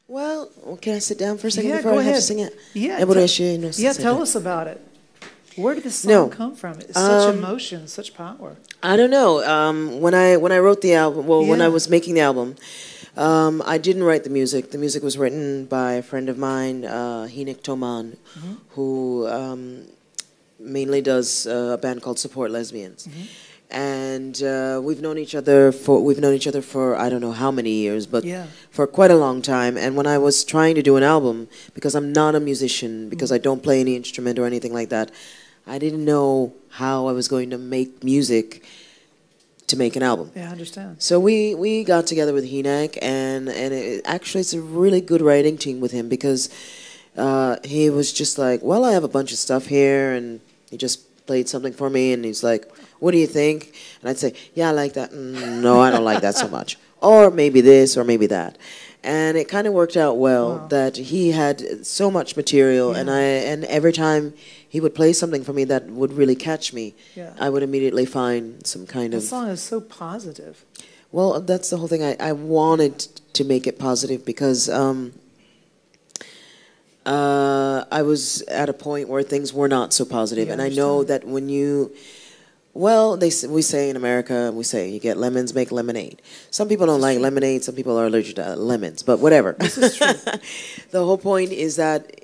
Well, can I sit down for a second Yeah, before go I have to ahead. sing it? Yeah, Yeah, tell us about it. Where did this song No. come from? It's such emotion, such power. I don't know. When I wrote the album, well, when I Yeah. was making the album, I didn't write the music. The music was written by a friend of mine, Hinek Toman, who mainly does a band called Support Lesbians. And we've known each other for I don't know how many years, but Yeah. for quite a long time. And when I was trying to do an album, because I'm not a musician, because I don't play any instrument or anything like that, I didn't know how I was going to make music to make an album. Yeah, I understand. So we got together with Hinek, and actually it's a really good writing team with him, because he was just like, well, I have a bunch of stuff here, and he just played something for me, and he's like, what do you think? And I'd say, yeah, I like that. No, I don't like that so much. Or maybe this, or maybe that. And it kind of worked out well. Wow. That he had so much material, Yeah. and every time he would play something for me that would really catch me, Yeah. I would immediately find some kind The of... song is so positive. Well, that's the whole thing. I wanted to make it positive because I was at a point where things were not so positive. Yeah, And I I know understand. that when you... Well, we say in America, we say you get lemons, make lemonade. Some people don't like lemonade. Some people are allergic to lemons. But whatever. This is true. The whole point is that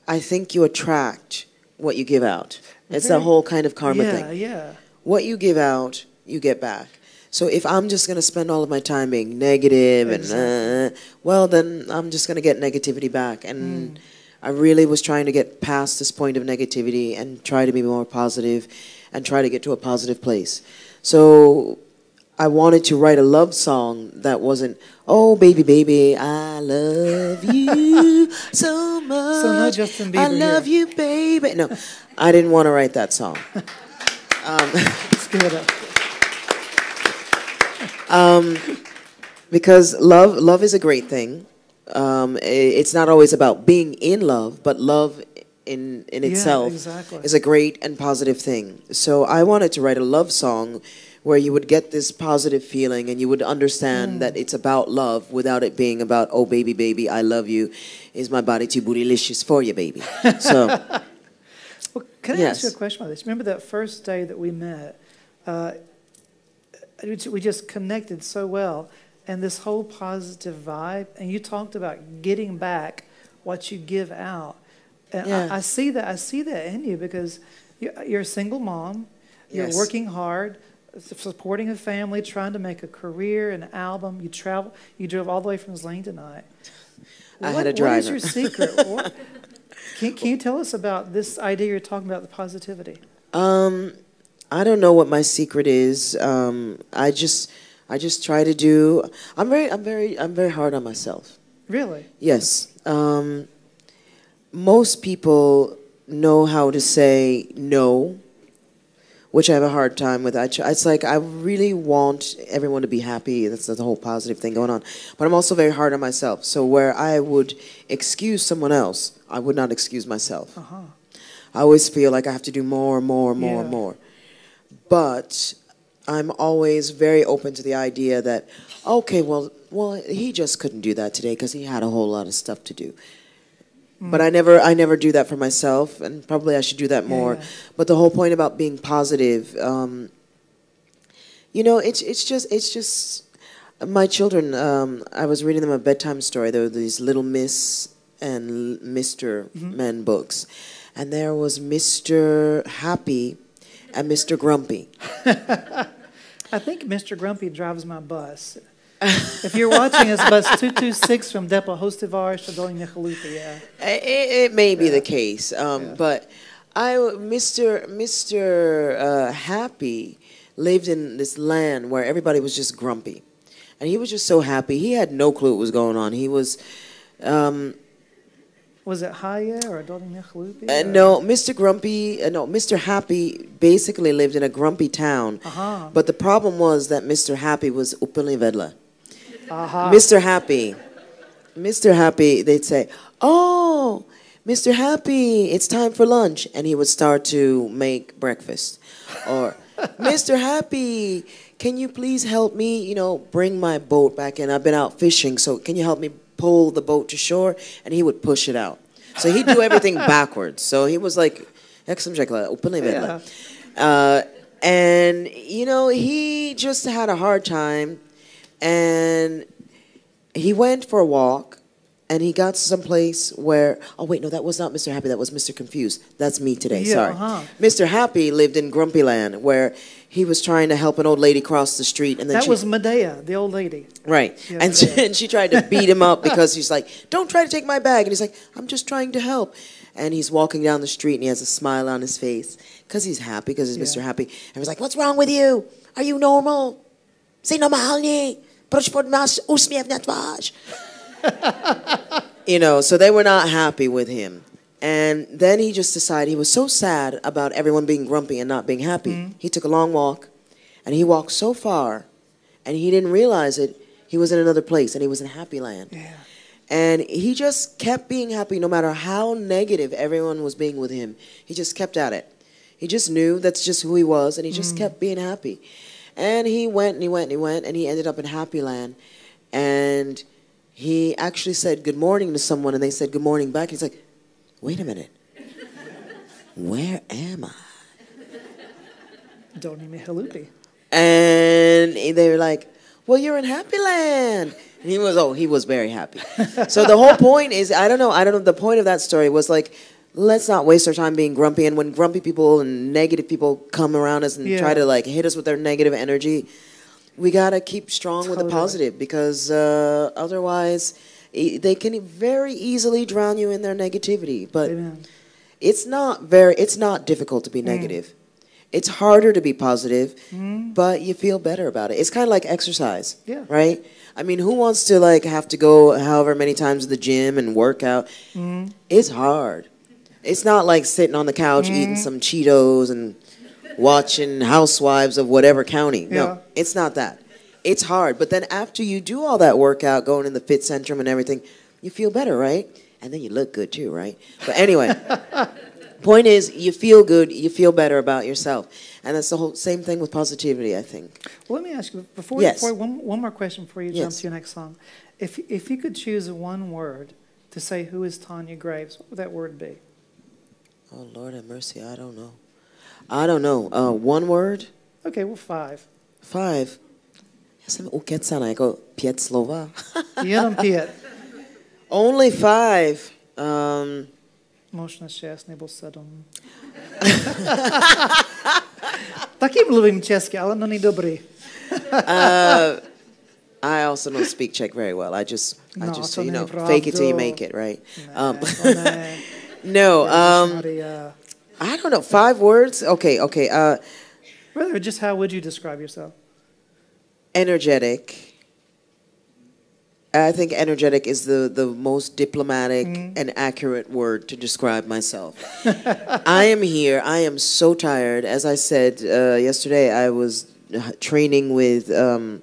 I think you attract what you give out. It's the Very- whole kind of karma yeah, thing. yeah. What you give out, you get back. So if I'm just going to spend all of my time being negative and, well, then I'm just going to get negativity back. And I really was trying to get past this point of negativity and try to be more positive and try to get to a positive place. So I wanted to write a love song that wasn't, oh, baby, baby, I love you so much. So no Justin Bieber I love here. you, baby. No, I didn't want to write that song. Let's give it up. Because love is a great thing. It's not always about being in love, but love in itself exactly. is a great and positive thing. So I wanted to write a love song where you would get this positive feeling and you would understand that it's about love without it being about, oh, baby, baby, I love you. Is my body too bootylicious for you, baby? So, Well, can I ask you a question about this? Remember that first day that we met? We just connected so well, and this whole positive vibe. And you talked about getting back what you give out, and Yeah. I see that. I see that in you because you're a single mom. You're Yes. working hard, supporting a family, trying to make a career, an album. You travel. You drove all the way from Zlane tonight. I had a What is driver. your secret? Can you tell us about this idea you're talking about, the positivity? I don't know what my secret is. I just try to do. I'm very hard on myself. Really? Yes. Most people know how to say no, which I have a hard time with. It's like I really want everyone to be happy. That's the whole positive thing going on. But I'm also very hard on myself. So where I would excuse someone else, I would not excuse myself. I always feel like I have to do more, Yeah. more. But I'm always very open to the idea that, okay, well, he just couldn't do that today because he had a whole lot of stuff to do. But I never do that for myself, and probably I should do that more. Yeah. But the whole point about being positive, it's just my children. I was reading them a bedtime story. There were these Little Miss and Mr. Men books, and there was Mr. Happy and Mr. Grumpy. I think Mr. Grumpy drives my bus. If you're watching, it's bus 226 from Depo Hostivar to Doling Nechalupa, yeah. It may be the case, but Mr. Happy lived in this land where everybody was just grumpy, and he was just so happy. He had no clue what was going on. He was. Was it Haya or Doling Nechalupa? No, Mr. Happy basically lived in a grumpy town. But the problem was that Mr. Happy was úplný vedle. Mr. Happy, they'd say, oh, Mr. Happy, it's time for lunch. And he would start to make breakfast. Or, Mr. Happy, can you please help me, bring my boat back in? I've been out fishing, so can you help me pull the boat to shore, and he would push it out. So he'd do everything backwards. So he was like, Yeah. and you know, he just had a hard time, and he went for a walk, and he got to some place where, oh wait, no, that was not Mr. Happy, that was Mr. Confused. That's me today, Yeah, sorry. Mr. Happy lived in Grumpy Land, where he was trying to help an old lady cross the street, and then That was Medea, the old lady. right, Yeah, and, and she tried to beat him up because he's like, don't try to take my bag, and he's like, I'm just trying to help. And he's walking down the street, and he has a smile on his face, because he's happy, because he's Mr. Happy. And he's like, what's wrong with you? Are you normal? Say normalnie. Proč máš úsměv na tvář? You know, so they were not happy with him. And then he just decided he was so sad about everyone being grumpy and not being happy. He took a long walk, and he walked so far, and he didn't realize it. He was in another place, and he was in Happy Land. Yeah. And he just kept being happy no matter how negative everyone was being with him. He just kept at it. He just knew that's just who he was, and he just kept being happy. And he went, and he went, and he went, and he ended up in Happy Land. And he actually said good morning to someone, and they said good morning back. He's like, wait a minute. Where am I? Doni Mihalupi. And they were like, well, you're in Happy Land. And he was very happy. So the whole point is, I don't know, the point of that story was like, let's not waste our time being grumpy. And when grumpy people and negative people come around us and try to like hit us with their negative energy, we got to keep strong with the positive, because otherwise they can very easily drown you in their negativity. But it's not difficult to be negative. It's harder to be positive, but you feel better about it. It's kind of like exercise, right? I mean, who wants to like have to go however many times to the gym and work out? It's hard. It's not like sitting on the couch eating some Cheetos and watching Housewives of whatever county. No, it's not that. It's hard. But then after you do all that workout, going in the fit centrum and everything, you feel better, right? And then you look good too, right? But anyway, point is, you feel good, you feel better about yourself. And that's the whole same thing with positivity, I think. Well, let me ask you, before one more question before you jump to your next song. If you could choose one word to say who is Tonya Graves, what would that word be? Oh, Lord have mercy, I don't know. One word? Okay, well, 5. 5. Ja jsem ukecaná, jako 5 slova. Jenom 5. Only 5. Možná 6 nebo 7. Taky mluvím česky, ale není dobrý. I also don't speak Czech very well. I just fake it till you make it, right? No, I don't know. 5 words? Okay. Rather, just how would you describe yourself? Energetic. I think energetic is the most diplomatic and accurate word to describe myself. I am here. I am so tired. As I said yesterday, I was training with the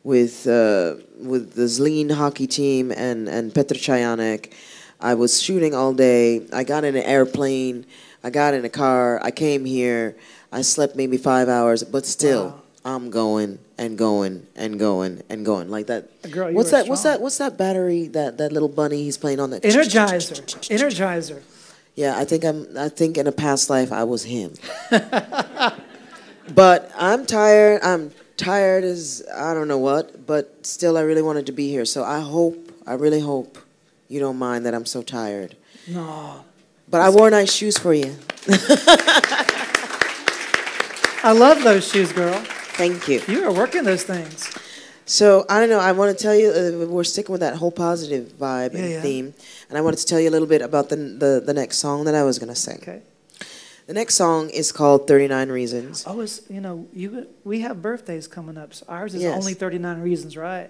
Zlín hockey team and Petr Čajánek. I was shooting all day. I got in an airplane. I got in a car. I came here. I slept maybe 5 hours, but still, I'm going and going and going and going like that. Girl, what's that battery? That little bunny he's playing on that Energizer. Yeah, I think in a past life I was him. But I'm tired. I'm tired as I don't know what, but still I really wanted to be here. So I really hope you don't mind that I'm so tired. No. But I wore nice shoes for you. I love those shoes, girl. Thank you. You are working those things. So, I don't know, I want to tell you, we're sticking with that whole positive vibe and theme. And I wanted to tell you a little bit about the next song that I was going to sing. Okay. The next song is called 39 Reasons. Oh, we have birthdays coming up. So ours is only 39 reasons, right?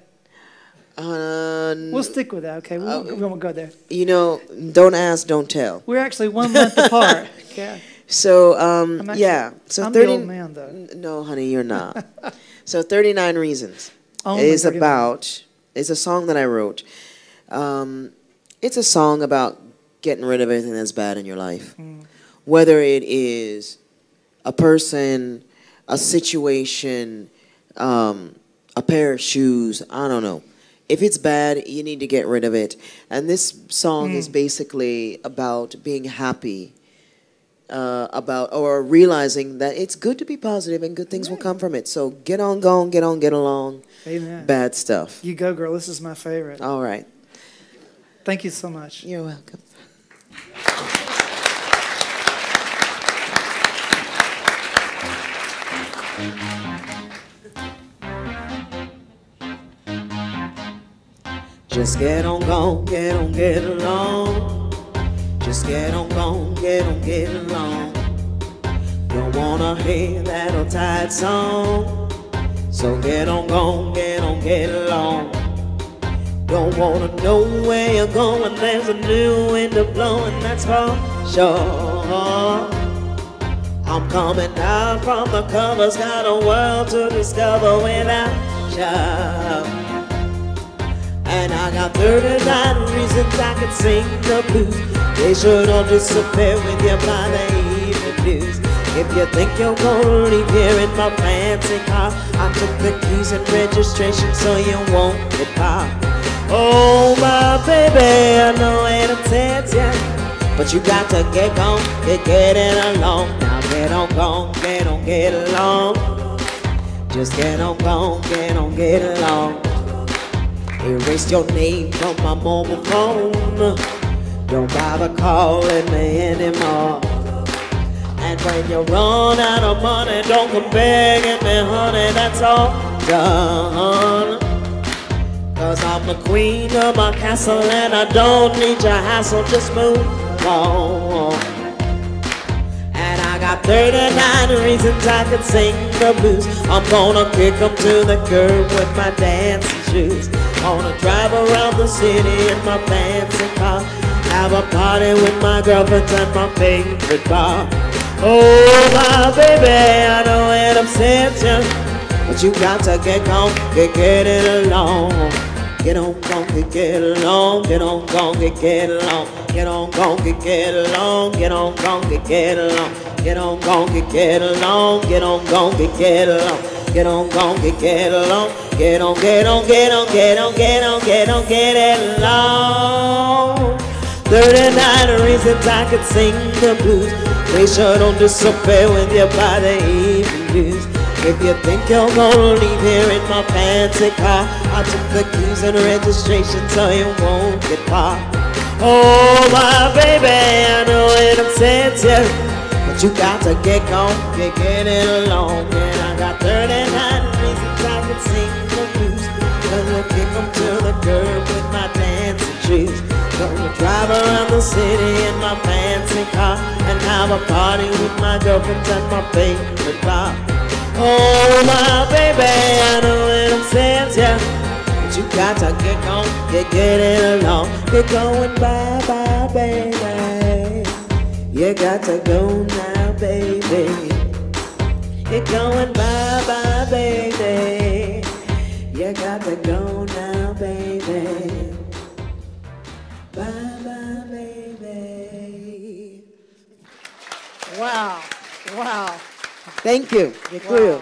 We'll stick with that, okay? We won't go there. You know, don't ask, don't tell. We're actually 1 month apart. Yeah. So, So I'm 30. the old man, though. No, honey, you're not. So 39 Reasons is a song that I wrote. It's a song about getting rid of everything that's bad in your life. Whether it is a person, a situation, a pair of shoes, I don't know. if it's bad, you need to get rid of it. And this song is basically about being happy, about or realizing that it's good to be positive and good things will come from it. So get on going, get along. Amen. Bad stuff. You go, girl. This is my favorite. All right. Thank you so much. You're welcome. Just get on going, get along. Just get on going, get along. Don't wanna hear that old tired song. So get on going, get along. Don't wanna know where you're going, there's a new wind blowing, that's for sure. I'm coming out from the covers, got a world to discover without you. And I got 39 reasons I could sing the blues. They should all disappear with you by the evening news. If you think you're gonna leave here in my fancy car, I took the keys and registration so you won't get popped. Oh my baby, I know it upsets ya, but you got to get going, get it along. Now get on going, get along. Just get on going, get along. Erase your name from my mobile phone. Don't bother calling me anymore. And when you run out of money, don't come begging me, honey, that's all done. Cause I'm the queen of my castle and I don't need your hassle, just move on. And I got 39 reasons I could sing the blues. I'm gonna kick them to the curb with my dancing shoes. Gonna drive around the city in my fancy car. Have a party with my girlfriends at my favorite bar. Oh my baby, I know it upsets you, but you got to get on, get it along. Get on, get along. Get on, get along. Get on, get along. Get on, get along. Get on, get along. Get on, get along. Get on, get along. Get on, get it along. 39 reasons I could sing the blues. They sure don't disappear with you by the evening news. If you think you're gonna leave here in my fancy car, I took the keys and registration so you won't get popped. Oh my baby, I know it upsets you, but you got to get going, get it along. And I got 39 reasons I could sing the blues. Gonna kick them to the curb with my dancing shoes. Gonna drive around the city in my fancy car and have a party with my girlfriends at my favorite bar. Oh my baby, I know it upsets ya, but you got to get going, get it along. Get going, bye bye baby. You got to go now, baby. Get going, bye bye baby. You got to go now, baby. Bye bye baby. Wow. Wow. Thank you. Wow.